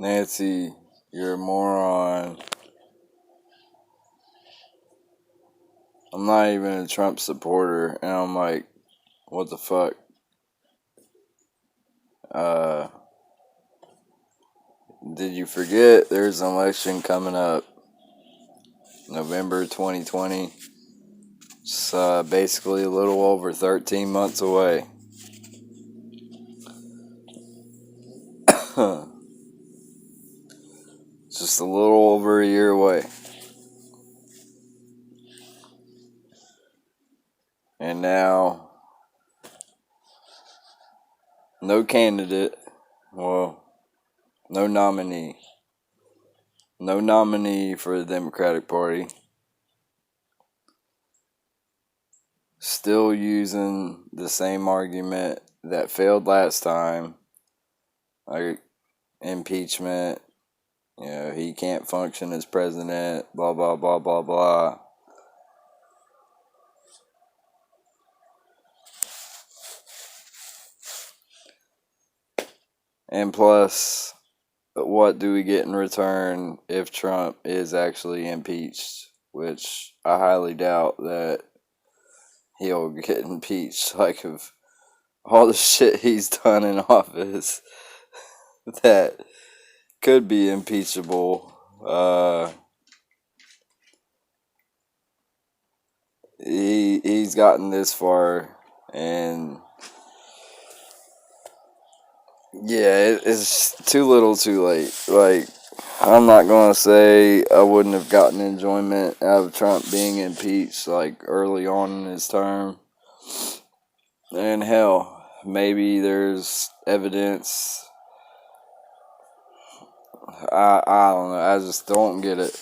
Nancy, you're a moron. I'm not even a Trump supporter, and I'm like, what the fuck? Uh, did you forget there's an election coming up, November 2020? It's basically a little over 13 months away. Just a little over a year away. And now, no candidate, well, no nominee. No nominee for the Democratic Party. Still using the same argument that failed last time, like impeachment. He can't function as president, blah, blah, blah, blah, blah. And plus, what do we get in return if Trump is actually impeached? Which I highly doubt that he'll get impeached. Like, of all the shit he's done in office that could be impeachable. He's gotten this far, and yeah, it's too little, too late. Like, I'm not gonna say I wouldn't have gotten enjoyment out of Trump being impeached like early on in his term, and hell, maybe there's evidence. I don't know. I just don't get it.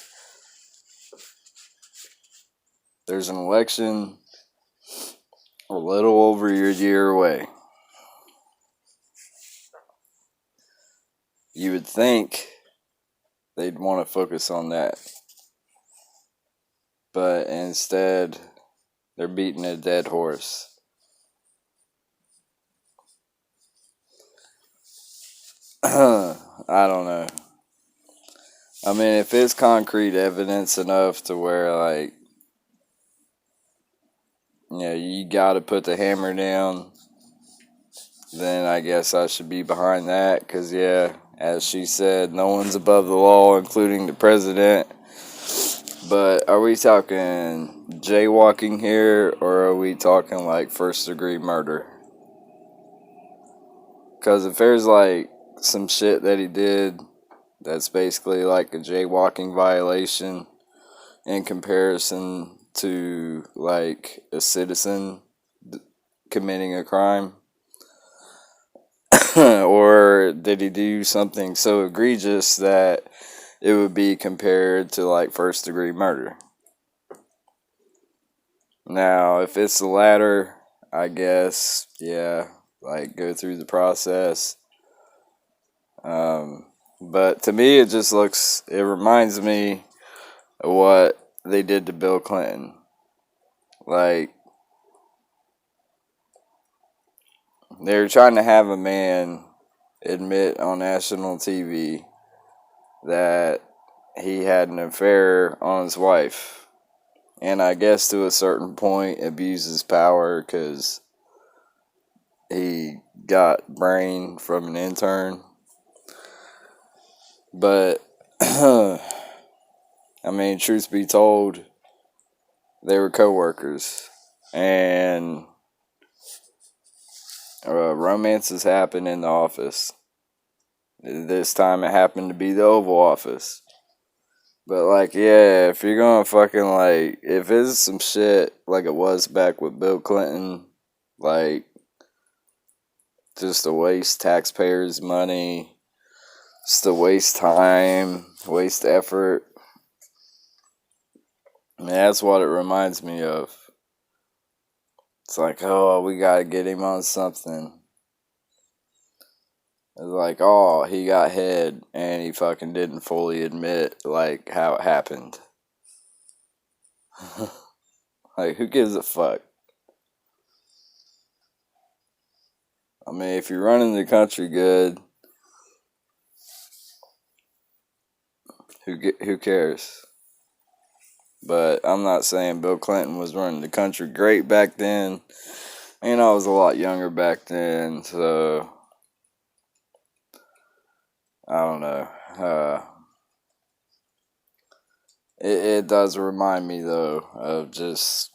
There's an election a little over a year away. You would think they'd want to focus on that. But instead, they're beating a dead horse. I don't know. I mean, if it's concrete evidence enough to where, like, you gotta put the hammer down, then I guess I should be behind that. Because, yeah, as she said, no one's above the law, including the president. But are we talking jaywalking here, or are we talking, like, first-degree murder? Because if there's, like, some shit that he did that's basically like a jaywalking violation in comparison to, like, a citizen committing a crime, or did he do something so egregious that it would be compared to, like, first-degree murder? Now, if it's the latter, I guess, yeah, like, go through the process. But to me, it reminds me of what they did to Bill Clinton. Like, they were trying to have a man admit on national TV that he had an affair on his wife. And I guess to a certain point abuses power because he got brain from an intern. But, I mean, truth be told, they were co-workers. And romances happen in the office. This time it happened to be the Oval Office. But, like, yeah, if you're gonna fucking, like, if it's some shit like it was back with Bill Clinton, like, just to waste taxpayers' money, just to waste time, waste effort. I mean, that's what it reminds me of. It's like, oh, we gotta get him on something. It's like, oh, he got head and he fucking didn't fully admit, like, how it happened. Like, who gives a fuck? I mean, if you're running the country good, Who cares? But I'm not saying Bill Clinton was running the country great back then. I was a lot younger back then, so I don't know. It does remind me though of just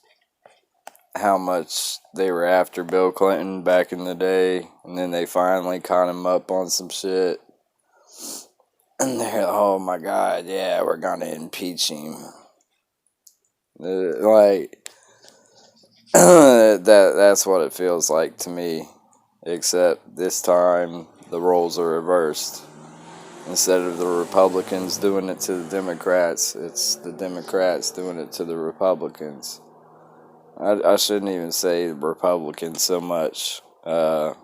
how much they were after Bill Clinton back in the day, and then they finally caught him up on some shit. And they're, oh my god, yeah, we're gonna impeach him. Like that's what it feels like to me. Except this time the roles are reversed. Instead of the Republicans doing it to the Democrats, it's the Democrats doing it to the Republicans. I shouldn't even say Republicans so much.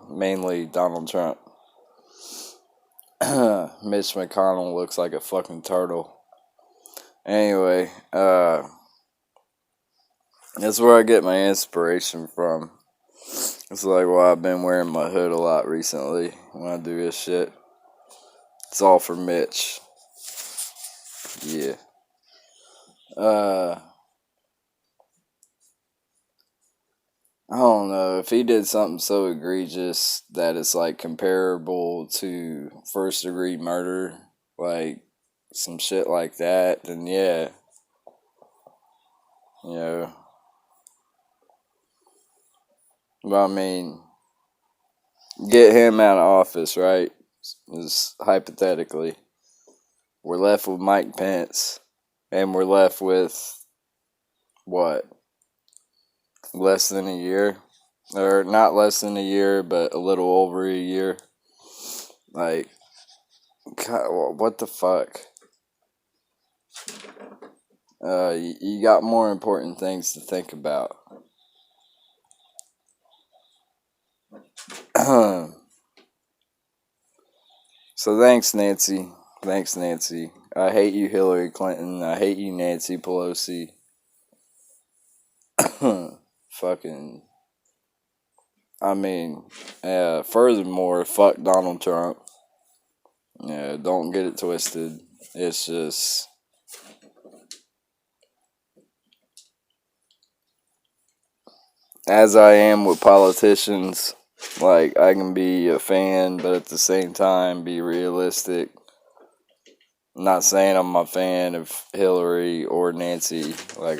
Mainly Donald Trump. Mitch McConnell looks like a fucking turtle. Anyway, that's where I get my inspiration from. It's like, well, I've been wearing my hood a lot recently when I do this shit. It's all for Mitch. Yeah. I don't know. If he did something so egregious that it's like comparable to first degree murder, like some shit like that, then yeah. You know. But I mean, get him out of office, right? Just hypothetically. We're left with Mike Pence. And we're left with, what? Less than a year? Or not less than a year, but a little over a year. Like, God, what the fuck? You got more important things to think about. So thanks, Nancy. Thanks, Nancy. I hate you, Hillary Clinton. I hate you, Nancy Pelosi. Fucking. I mean, furthermore, fuck Donald Trump. Yeah, don't get it twisted. It's just. As I am with politicians, like, I can be a fan, but at the same time, be realistic. I'm not saying I'm a fan of Hillary or Nancy. Like,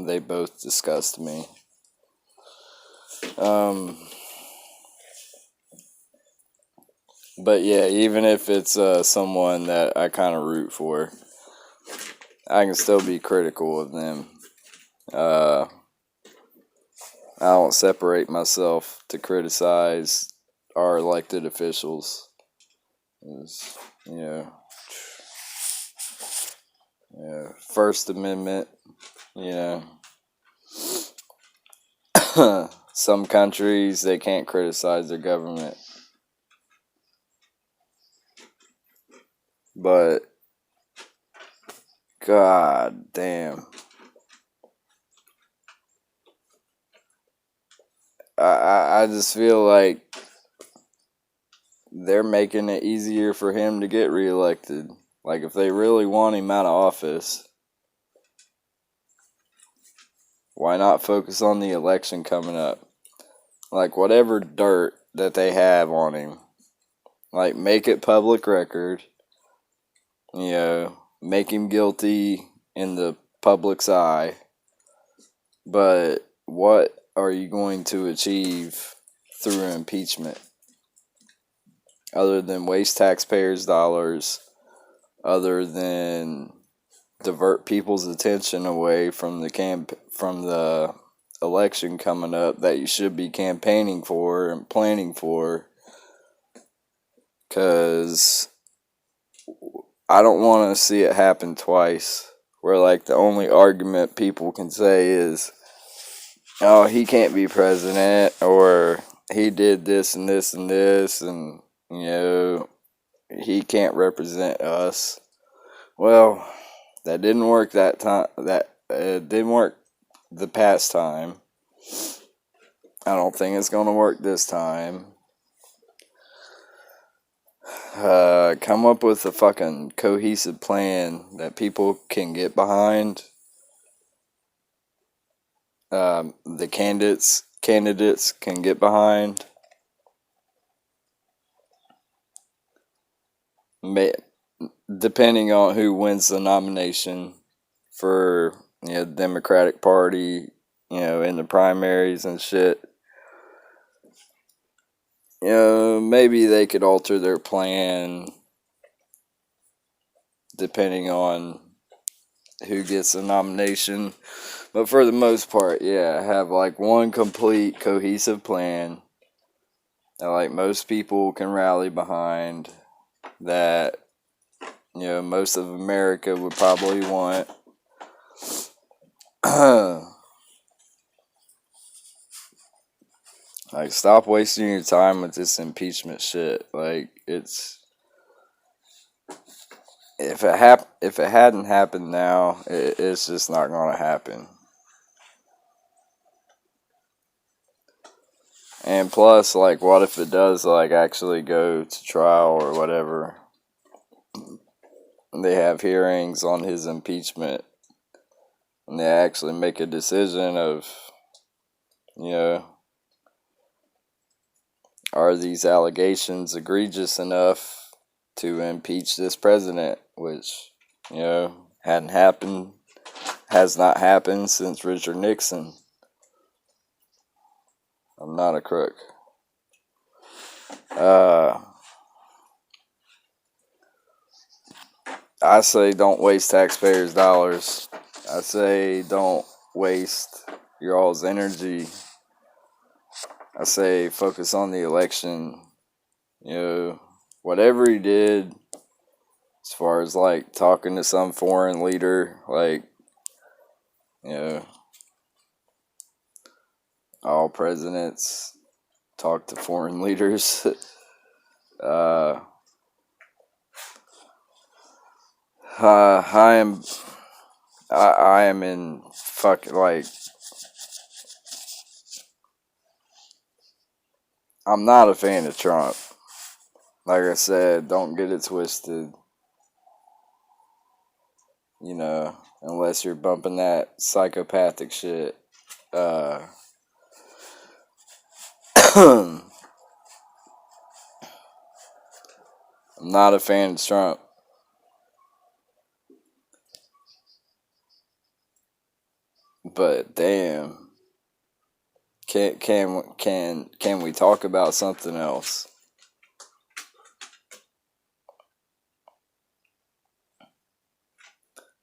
they both disgust me. But yeah, even if it's someone that I kind of root for, I can still be critical of them. I don't separate myself to criticize our elected officials. You know, First Amendment, you know. Some countries, they can't criticize their government. But, god damn. I just feel like they're making it easier for him to get reelected. Like, if they really want him out of office, why not focus on the election coming up? Like, whatever dirt that they have on him, like, make it public record. You know, make him guilty in the public's eye. But what are you going to achieve through impeachment? Other than waste taxpayers' dollars, other than divert people's attention away from the election coming up that you should be campaigning for and planning for. Because I don't want to see it happen twice, where like the only argument people can say is, oh, he can't be president, or he did this and this and this, and you know, he can't represent us. Well, that didn't work that time. That didn't work the past time. I don't think it's gonna work this time. come up with a fucking cohesive plan that people can get behind. The candidates can get behind. Depending on who wins the nomination for the Democratic Party, in the primaries and shit. Maybe they could alter their plan depending on who gets the nomination. But for the most part, have like one complete cohesive plan that like most people can rally behind, that most of America would probably want. Like, stop wasting your time with this impeachment shit. Like, if it hadn't happened now, it's just not gonna happen. And plus, like, what if it does like actually go to trial or whatever? They have hearings on his impeachment, and they actually make a decision of, are these allegations egregious enough to impeach this president, which, hadn't happened, has not happened since Richard Nixon. I'm not a crook. I say don't waste taxpayers' dollars. I say don't waste your all's energy. I say focus on the election. Whatever he did, as far as like talking to some foreign leader, like, all presidents talk to foreign leaders. I am in fucking, like, I'm not a fan of Trump. Like I said, don't get it twisted. Unless you're bumping that psychopathic shit. I'm not a fan of Trump. But damn, can we talk about something else?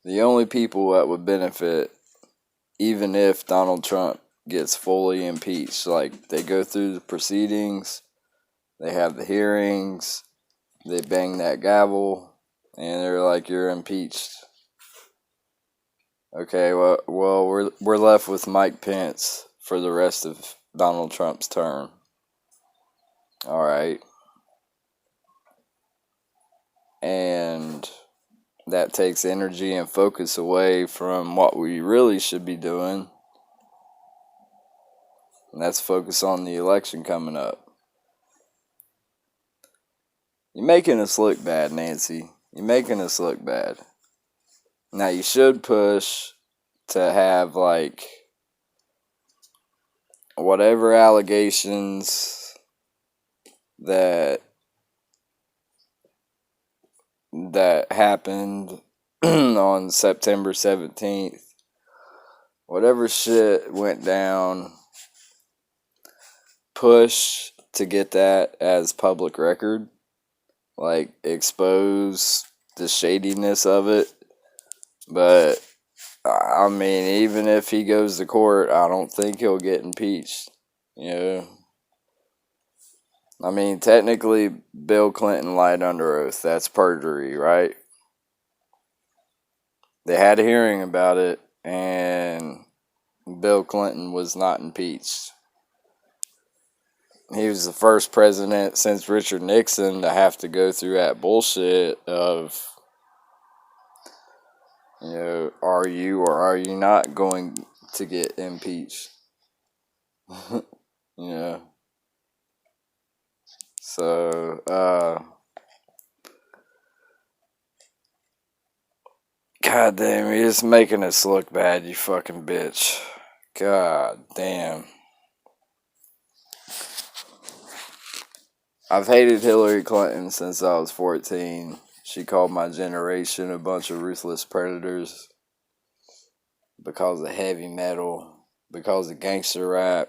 The only people that would benefit, even if Donald Trump gets fully impeached, like, they go through the proceedings, they have the hearings, they bang that gavel, and they're like, you're impeached. Okay, well, we're left with Mike Pence for the rest of Donald Trump's term. All right. And that takes energy and focus away from what we really should be doing. And that's focus on the election coming up. You're making us look bad, Nancy. You're making us look bad. Now, you should push to have, like, whatever allegations that happened on September 17th, whatever shit went down, push to get that as public record. Like, expose the shadiness of it. But, I mean, even if he goes to court, I don't think he'll get impeached. I mean, technically, Bill Clinton lied under oath. That's perjury, right? They had a hearing about it, and Bill Clinton was not impeached. He was the first president since Richard Nixon to have to go through that bullshit of, are you or are you not going to get impeached? So, God damn, you're just making us look bad, you fucking bitch. God damn. I've hated Hillary Clinton since I was 14. She called my generation a bunch of ruthless predators because of heavy metal, because of gangster rap,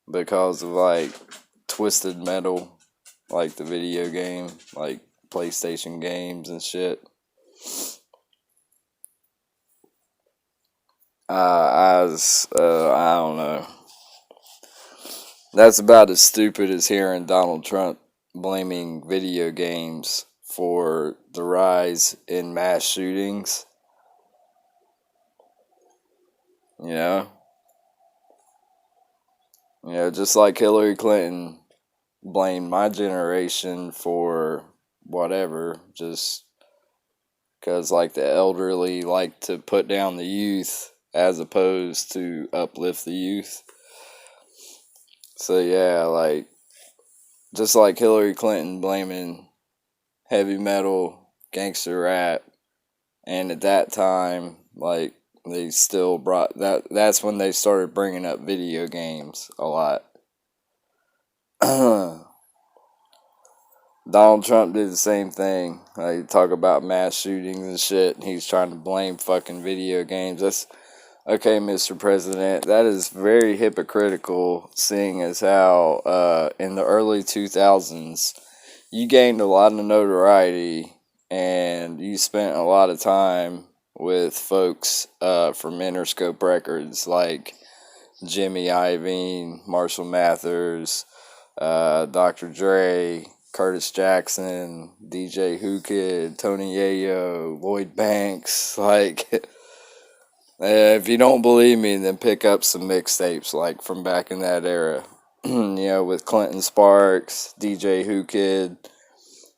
because of like Twisted Metal, like the video game, like PlayStation games and shit. I don't know. That's about as stupid as hearing Donald Trump blaming video games for the rise in mass shootings. You know? You know, just like Hillary Clinton blamed my generation for whatever, just because, like, the elderly like to put down the youth as opposed to uplift the youth. So, yeah, like, just like Hillary Clinton blaming heavy metal, gangster rap, and at that time, like, they still brought that's when they started bringing up video games a lot. Donald Trump did the same thing. Like, talk about mass shootings and shit, and he's trying to blame fucking video games. That's okay, Mr. President. That is very hypocritical, seeing as how in the early 2000s you gained a lot of notoriety and you spent a lot of time with folks from Interscope Records like Jimmy Iovine, Marshall Mathers, Dr. Dre, Curtis Jackson, DJ Who Kid, Tony Yayo, Lloyd Banks. Like, if you don't believe me, then pick up some mixtapes like from back in that era. You know, with Clinton Sparks, DJ Who Kid.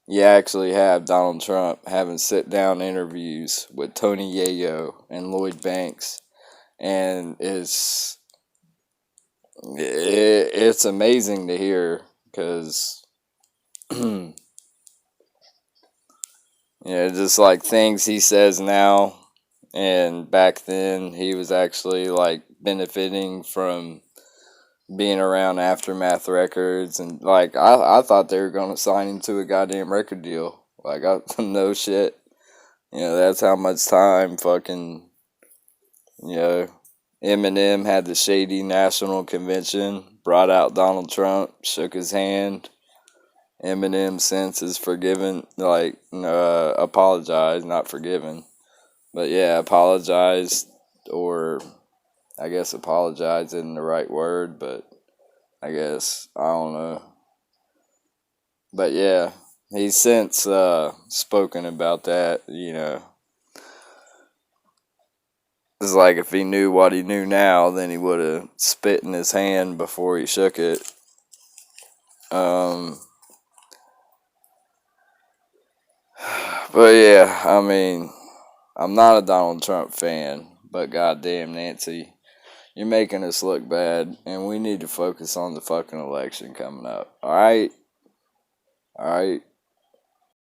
You actually have Donald Trump having sit-down interviews with Tony Yayo and Lloyd Banks, and it's amazing to hear because you know, just like things he says now, and back then he was actually like benefiting from being around Aftermath Records, and like I thought they were gonna sign him to a goddamn record deal. Like, no shit. You know, that's how much time fucking, you know, Eminem had the shady national convention, brought out Donald Trump, shook his hand. Eminem since is forgiven, like, apologized, not forgiven. But yeah, apologized, or I guess apologize isn't the right word, but I guess, I don't know. But yeah, he's since spoken about that, you know. It's like if he knew what he knew now, then he would have spit in his hand before he shook it. But yeah, I mean, I'm not a Donald Trump fan, but goddamn, Nancy, you're making us look bad, and we need to focus on the fucking election coming up. Alright? Alright?